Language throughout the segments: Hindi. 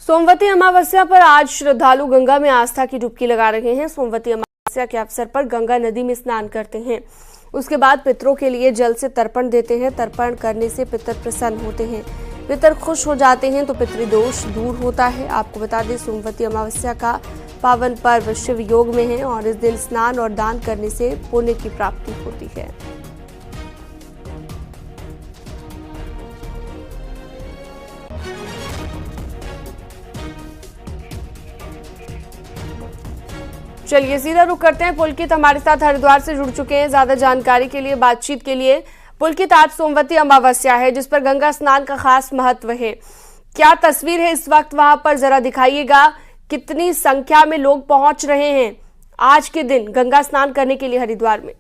सोमवती अमावस्या पर आज श्रद्धालु गंगा में आस्था की डुबकी लगा रहे हैं। सोमवती अमावस्या के अवसर पर गंगा नदी में स्नान करते हैं। उसके बाद पितरों के लिए जल से तर्पण देते हैं। तर्पण करने से पितर प्रसन्न होते हैं। पितर खुश हो जाते हैं तो पितृदोष दूर होता है। आपको बता दें, सोमवती अमावस्या का पावन पर्व शिव योग में है और इस दिन स्नान और दान करने से पुण्य की प्राप्ति होती है। चलिए सीधा रुख करते हैं। पुलकित हमारे साथ हरिद्वार से जुड़ चुके हैं ज्यादा जानकारी के लिए, बातचीत के लिए। पुलकित, आज सोमवती अमावस्या है जिस पर गंगा स्नान का खास महत्व है। क्या तस्वीर है इस वक्त वहां पर, जरा दिखाइएगा। कितनी संख्या में लोग पहुंच रहे हैं आज के दिन गंगा स्नान करने के लिए हरिद्वार में?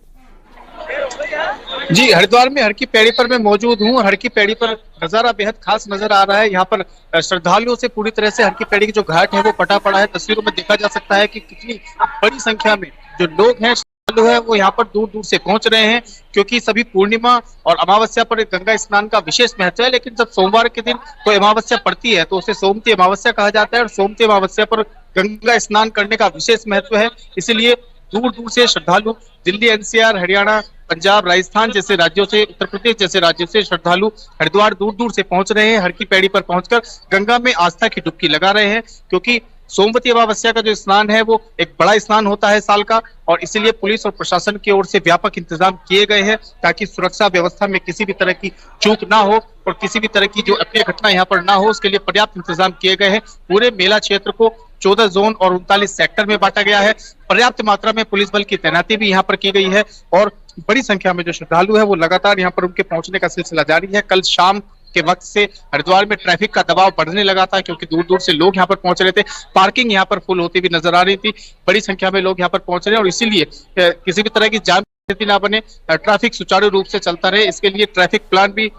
जी, हरिद्वार में हर की पैड़ी पर मैं मौजूद हूँ। हर की पैड़ी पर नजारा बेहद खास नजर आ रहा है। यहाँ पर श्रद्धालुओं से पूरी तरह से हर की पैड़ी की जो घाट है वो पटा पड़ा है। तस्वीरों में देखा जा सकता है कि कितनी बड़ी संख्या में जो लोग हैं, श्रद्धालु है, वो यहाँ पर दूर दूर से पहुंच रहे हैं, क्योंकि सभी पूर्णिमा और अमावस्या पर गंगा स्नान का विशेष महत्व है। लेकिन जब सोमवार के दिन कोई अमावस्या पड़ती है तो उसे सोमवती अमावस्या कहा जाता है और सोमवती अमावस्या पर गंगा स्नान करने का विशेष महत्व है। इसीलिए दूर दूर से श्रद्धालु दिल्ली, एनसीआर, हरियाणा, पंजाब, राजस्थान जैसे राज्यों से, उत्तर प्रदेश जैसे राज्यों से श्रद्धालु हरिद्वार दूर दूर से पहुंच रहे हैं। हर की पैड़ी पर पहुंचकर गंगा में आस्था की डुबकी लगा रहे हैं, क्योंकि सोमवती अमावस्या का जो स्नान है वो एक बड़ा स्नान होता है साल का, और इसीलिए पुलिस और प्रशासन की ओर से व्यापक इंतजाम किए गए हैं ताकि सुरक्षा व्यवस्था में किसी भी तरह की चूक ना हो और किसी भी तरह की जो अप्रिय घटना यहाँ पर ना हो, उसके लिए पर्याप्त इंतजाम किए गए हैं। पूरे मेला क्षेत्र को 14 जोन और 39 सेक्टर में बांटा गया है। पर्याप्त मात्रा में पुलिस बल की तैनाती भी यहाँ पर की गई है और बड़ी संख्या में जो श्रद्धालु है वो लगातार यहाँ पर उनके पहुंचने का सिलसिला जारी है। कल शाम के वक्त से हरिद्वार में ट्रैफिक का दबाव बढ़ने लगा था, क्योंकि दूर दूर से लोग यहाँ पर पहुंच रहे थे। पार्किंग यहाँ पर फुल होती हुई नजर आ रही थी। बड़ी संख्या में लोग यहाँ पर पहुंच रहे हैं और इसीलिए किसी भी तरह की जाम की स्थिति ना बने, ट्रैफिक सुचारू रूप से चलता रहे, इसके लिए ट्रैफिक प्लान भी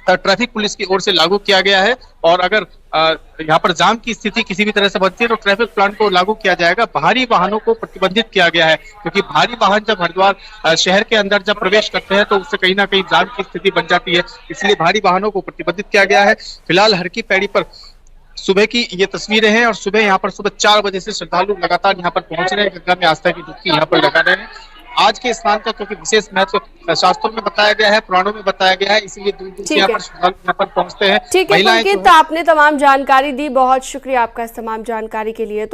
ट्रैफिक पुलिस की ओर से लागू किया गया है। और अगर यहाँ पर जाम की स्थिति किसी भी तरह से बनती है तो ट्रैफिक प्लान को लागू किया जाएगा। भारी वाहनों को प्रतिबंधित किया गया है, क्योंकि भारी वाहन जब हरिद्वार शहर के अंदर जब प्रवेश करते हैं तो उससे कहीं ना कहीं जाम की स्थिति बन जाती है, इसलिए भारी वाहनों को प्रतिबंधित किया गया है। फिलहाल हर की पैड़ी पर सुबह की ये तस्वीरें हैं और सुबह यहाँ पर सुबह 4 बजे से श्रद्धालु लगातार यहाँ पर पहुंच रहे हैं, गंगा में आस्था की डुबकी यहाँ पर लगा रहे हैं। आज के स्नान का क्योंकि विशेष महत्व शास्त्रों में बताया गया है, पुराणों में बताया गया है, इसलिए दूर दूर से यहाँ पर श्रद्धालु यहाँ पर पहुंचते हैं। ठीक है पुलकित, आपने तमाम जानकारी दी, बहुत शुक्रिया आपका इस तमाम जानकारी के लिए।